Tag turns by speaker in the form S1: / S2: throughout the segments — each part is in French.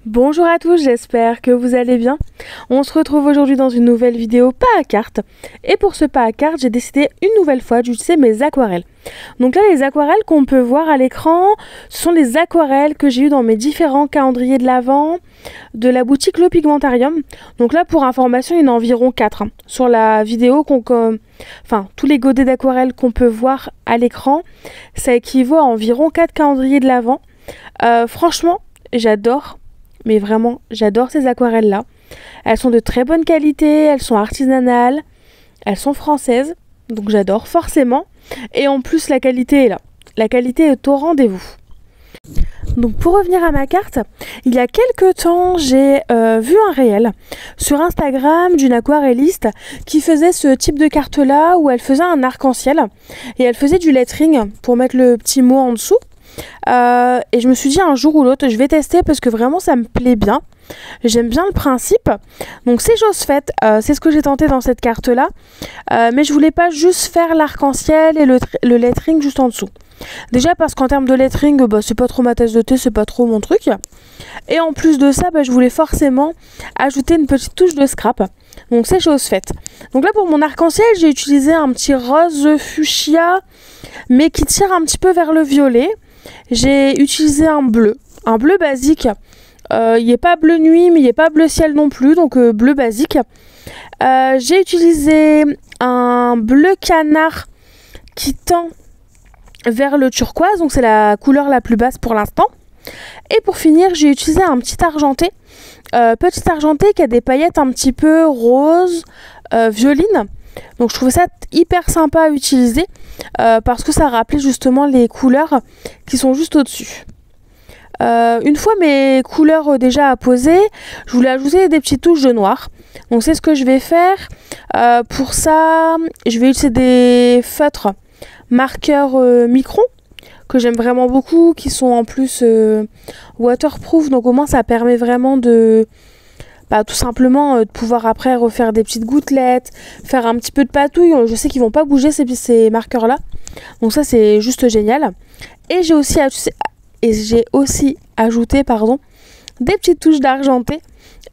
S1: Bonjour à tous, j'espère que vous allez bien. On se retrouve aujourd'hui dans une nouvelle vidéo pas à carte. Et pour ce pas à carte, j'ai décidé une nouvelle fois d'utiliser mes aquarelles. Donc là, les aquarelles qu'on peut voir à l'écran, ce sont les aquarelles que j'ai eues dans mes différents calendriers de l'Avent de la boutique Le Pigmentarium. Donc là, pour information, il y en a environ 4. Sur la vidéo, tous les godets d'aquarelles qu'on peut voir à l'écran, ça équivaut à environ 4 calendriers de l'Avent. Franchement, j'adore. Mais vraiment, j'adore ces aquarelles-là. Elles sont de très bonne qualité, elles sont artisanales, elles sont françaises, donc j'adore forcément. Et en plus, la qualité est là. La qualité est au rendez-vous. Donc pour revenir à ma carte, il y a quelques temps, j'ai vu un réel sur Instagram d'une aquarelliste qui faisait ce type de carte-là où elle faisait un arc-en-ciel et elle faisait du lettering pour mettre le petit mot en dessous. Et je me suis dit un jour ou l'autre je vais tester parce que vraiment ça me plaît bien, j'aime bien le principe, donc c'est chose faite. C'est ce que j'ai tenté dans cette carte là, mais je voulais pas juste faire l'arc-en-ciel et le lettering juste en dessous, déjà parce qu'en termes de lettering c'est pas trop ma tasse de thé, c'est pas trop mon truc, et en plus de ça je voulais forcément ajouter une petite touche de scrap, donc c'est chose faite. Donc là pour mon arc-en-ciel j'ai utilisé un petit rose fuchsia mais qui tire un petit peu vers le violet. J'ai utilisé un bleu basique. Il n'est pas bleu nuit, mais il n'est pas bleu ciel non plus, donc bleu basique. J'ai utilisé un bleu canard qui tend vers le turquoise, donc c'est la couleur la plus basse pour l'instant. Et pour finir, j'ai utilisé un petit argenté qui a des paillettes un petit peu rose, violine. Donc je trouvais ça hyper sympa à utiliser parce que ça rappelait justement les couleurs qui sont juste au-dessus. Une fois mes couleurs déjà apposées, je voulais ajouter des petites touches de noir. Donc c'est ce que je vais faire. Pour ça, je vais utiliser des feutres marqueurs micron que j'aime vraiment beaucoup, qui sont en plus waterproof. Donc au moins ça permet vraiment de... tout simplement de pouvoir après refaire des petites gouttelettes, faire un petit peu de patouille. Je sais qu'ils vont pas bouger ces marqueurs là, donc ça c'est juste génial. Et j'ai aussi ajouté des petites touches d'argenté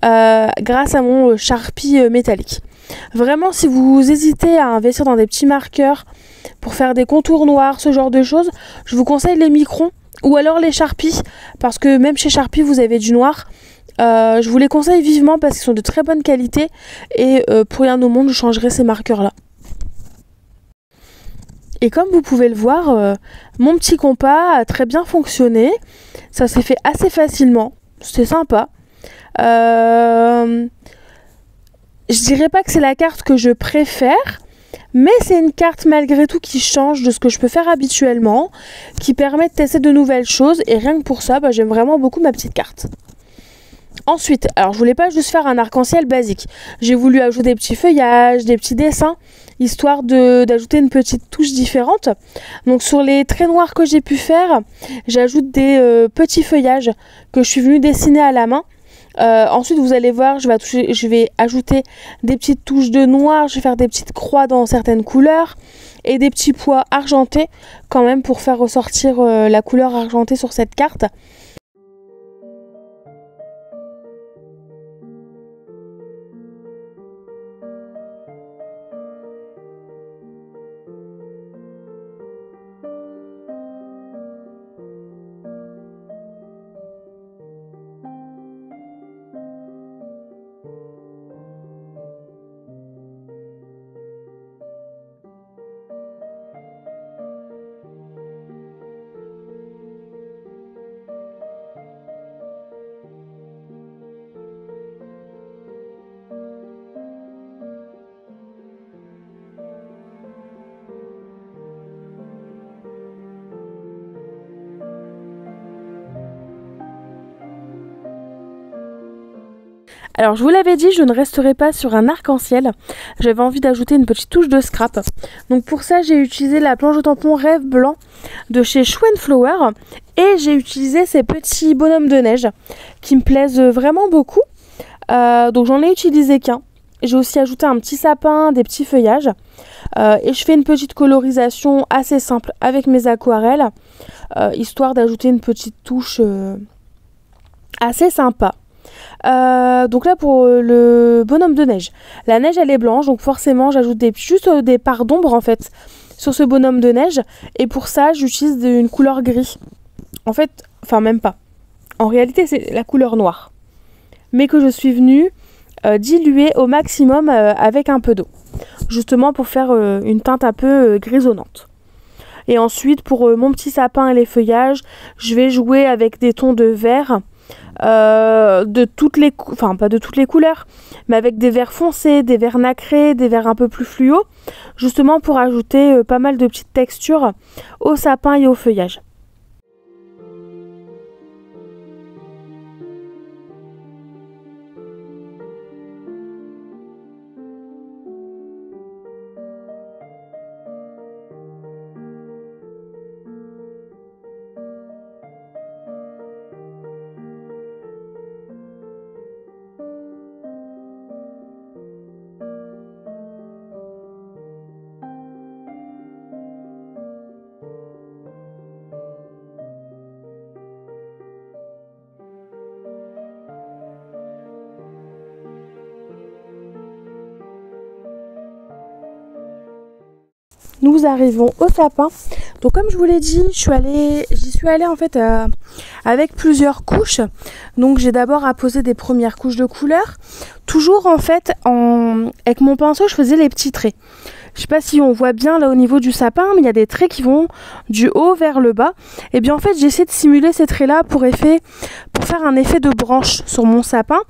S1: grâce à mon Sharpie métallique. Vraiment, si vous hésitez à investir dans des petits marqueurs pour faire des contours noirs, ce genre de choses, je vous conseille les microns ou alors les Sharpie, parce que même chez Sharpie vous avez du noir. Je vous les conseille vivement parce qu'ils sont de très bonne qualité et pour rien au monde je changerai ces marqueurs là. Et comme vous pouvez le voir, mon petit compas a très bien fonctionné, ça s'est fait assez facilement, c'était sympa. Je dirais pas que c'est la carte que je préfère, mais c'est une carte malgré tout qui change de ce que je peux faire habituellement, qui permet de tester de nouvelles choses, et rien que pour ça j'aime vraiment beaucoup ma petite carte. Ensuite, alors je voulais pas juste faire un arc-en-ciel basique. J'ai voulu ajouter des petits feuillages, des petits dessins, histoire d'ajouter une petite touche différente. Donc sur les traits noirs que j'ai pu faire, j'ajoute des petits feuillages que je suis venue dessiner à la main. Ensuite, vous allez voir, je vais ajouter des petites touches de noir, je vais faire des petites croix dans certaines couleurs et des petits pois argentés quand même pour faire ressortir la couleur argentée sur cette carte. Alors je vous l'avais dit, je ne resterai pas sur un arc-en-ciel. J'avais envie d'ajouter une petite touche de scrap. Donc pour ça, j'ai utilisé la planche de tampon Rêve Blanc de chez Shoe Flower. Et j'ai utilisé ces petits bonhommes de neige qui me plaisent vraiment beaucoup. Donc j'en ai utilisé qu'un. J'ai aussi ajouté un petit sapin, des petits feuillages. Et je fais une petite colorisation assez simple avec mes aquarelles. Histoire d'ajouter une petite touche assez sympa. Donc là pour le bonhomme de neige, la neige elle est blanche, donc forcément j'ajoute juste des parts d'ombre en fait sur ce bonhomme de neige, et pour ça j'utilise une couleur gris. En fait, enfin même pas. En réalité c'est la couleur noire, mais que je suis venue diluer au maximum avec un peu d'eau, justement pour faire une teinte un peu grisonnante. Et ensuite pour mon petit sapin et les feuillages, je vais jouer avec des tons de vert. De toutes les enfin pas de toutes les couleurs, mais avec des verts foncés, des verts nacrés, des verts un peu plus fluo, justement pour ajouter pas mal de petites textures au sapin et au feuillage. Nous arrivons au sapin. Donc comme je vous l'ai dit, j'y suis allée en fait avec plusieurs couches. Donc j'ai d'abord apposé des premières couches de couleurs. Toujours en fait avec mon pinceau je faisais les petits traits. Je sais pas si on voit bien là au niveau du sapin, mais il y a des traits qui vont du haut vers le bas. Et bien en fait j'ai essayé de simuler ces traits là pour faire un effet de branche sur mon sapin.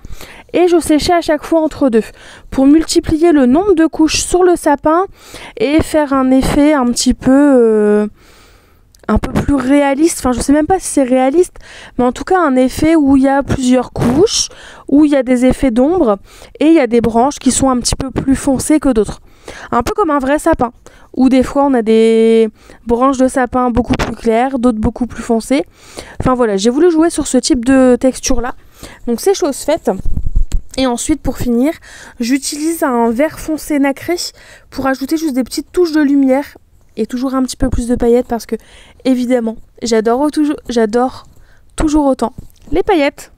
S1: Et je séchais à chaque fois entre deux pour multiplier le nombre de couches sur le sapin et faire un effet un petit peu un peu plus réaliste. Enfin je sais même pas si c'est réaliste, mais en tout cas un effet où il y a plusieurs couches, où il y a des effets d'ombre et il y a des branches qui sont un petit peu plus foncées que d'autres. Un peu comme un vrai sapin, où des fois on a des branches de sapin beaucoup plus claires, d'autres beaucoup plus foncées. Enfin voilà, j'ai voulu jouer sur ce type de texture là. Donc c'est chose faite. Et ensuite pour finir, j'utilise un vert foncé nacré pour ajouter juste des petites touches de lumière et toujours un petit peu plus de paillettes parce que évidemment j'adore toujours autant les paillettes.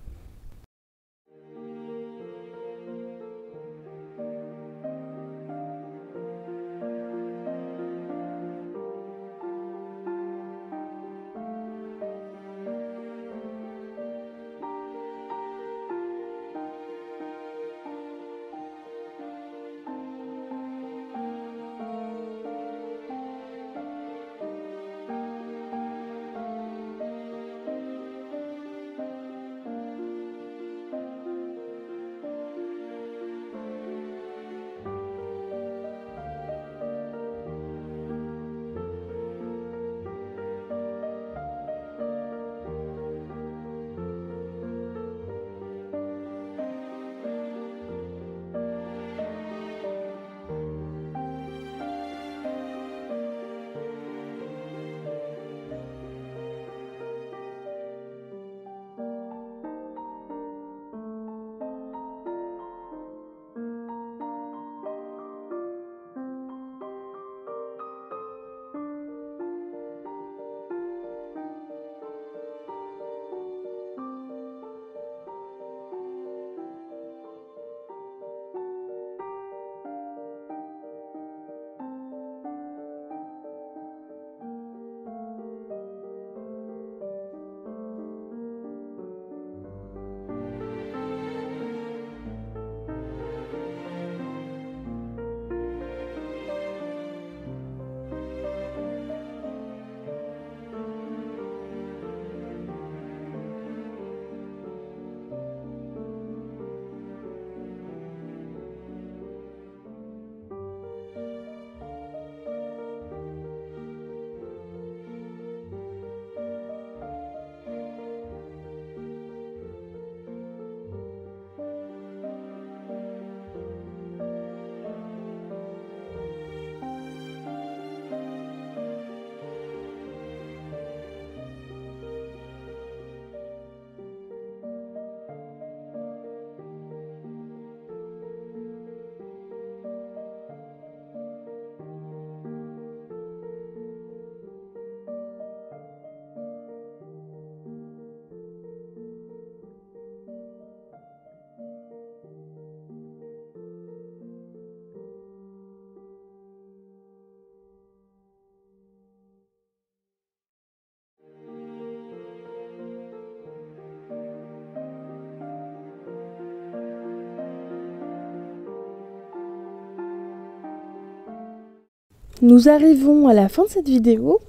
S1: nous arrivons à la fin de cette vidéo.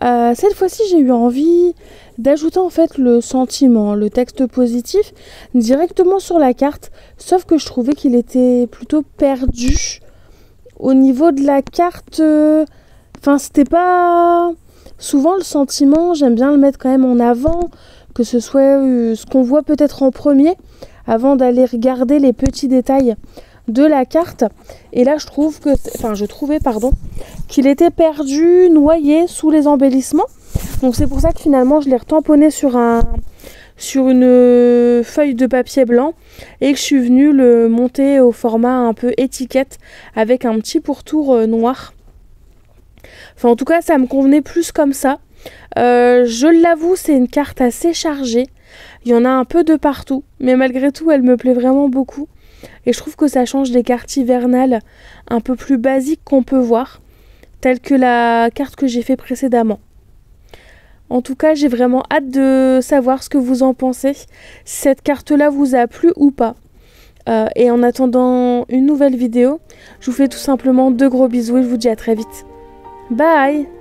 S1: Cette fois-ci, j'ai eu envie d'ajouter en fait le sentiment, le texte positif directement sur la carte, sauf que je trouvais qu'il était plutôt perdu au niveau de la carte. Enfin, c'était pas souvent le sentiment, j'aime bien le mettre quand même en avant, que ce soit ce qu'on voit peut-être en premier avant d'aller regarder les petits détails de la carte. Et là je trouvais qu'il était perdu, noyé sous les embellissements. Donc c'est pour ça que finalement je l'ai retamponné sur une feuille de papier blanc et que je suis venue le monter au format un peu étiquette avec un petit pourtour noir. Enfin en tout cas ça me convenait plus comme ça. Je l'avoue, c'est une carte assez chargée. Il y en a un peu de partout, mais malgré tout elle me plaît vraiment beaucoup. Et je trouve que ça change des cartes hivernales un peu plus basiques qu'on peut voir, telles que la carte que j'ai fait précédemment. En tout cas, j'ai vraiment hâte de savoir ce que vous en pensez, si cette carte-là vous a plu ou pas. Et en attendant une nouvelle vidéo, je vous fais tout simplement de gros bisous et je vous dis à très vite. Bye!